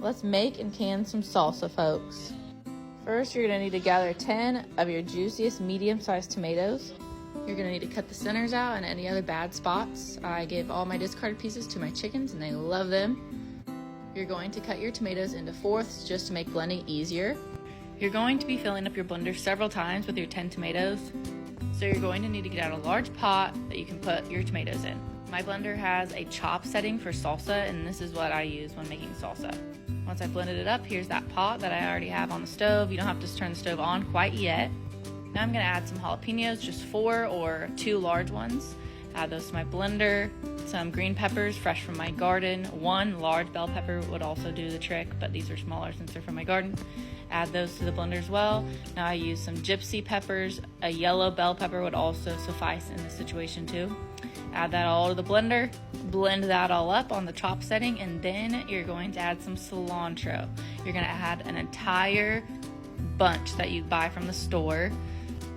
Let's make and can some salsa, folks. First, you're gonna need to gather 10 of your juiciest medium-sized tomatoes. You're gonna need to cut the centers out and any other bad spots. I gave all my discarded pieces to my chickens and they love them. You're going to cut your tomatoes into fourths just to make blending easier. You're going to be filling up your blender several times with your 10 tomatoes. So you're going to need to get out a large pot that you can put your tomatoes in. My blender has a chop setting for salsa, and this is what I use when making salsa. Once I blended it up, here's that pot that I already have on the stove. You don't have to turn the stove on quite yet. Now I'm gonna add some jalapeños, just 4 or 2 large ones. Add those to my blender. Some green peppers, fresh from my garden. 1 large bell pepper would also do the trick, but these are smaller since they're from my garden. Add those to the blender as well. Now I use some gypsy peppers. A yellow bell pepper would also suffice in this situation too. Add that all to the blender. Blend that all up on the chop setting, and then you're going to add some cilantro. You're gonna add an entire bunch that you buy from the store.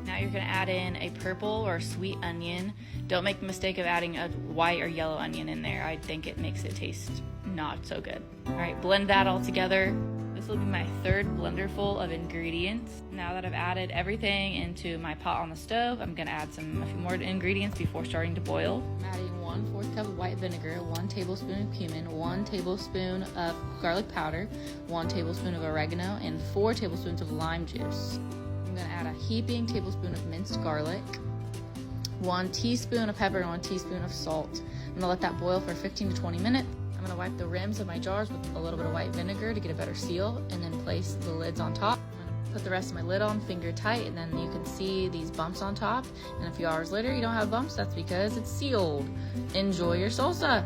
Now you're gonna add in a purple or sweet onion. Don't make the mistake of adding a white or yellow onion in there. I think it makes it taste not so good. All right, blend that all together. This will be my 3rd blender full of ingredients. Now that I've added everything into my pot on the stove, I'm gonna add a few more ingredients before starting to boil. I'm adding 1/4 cup of white vinegar, 1 tablespoon of cumin, 1 tablespoon of garlic powder, 1 tablespoon of oregano, and 4 tablespoons of lime juice. I'm gonna add a heaping tablespoon of minced garlic, 1 teaspoon of pepper, and 1 teaspoon of salt. I'm gonna let that boil for 15 to 20 minutes. I'm gonna wipe the rims of my jars with a little bit of white vinegar to get a better seal, and then place the lids on top. I'm gonna put the rest of my lid on, finger tight, and then you can see these bumps on top. And a few hours later, you don't have bumps. That's because it's sealed. Enjoy your salsa.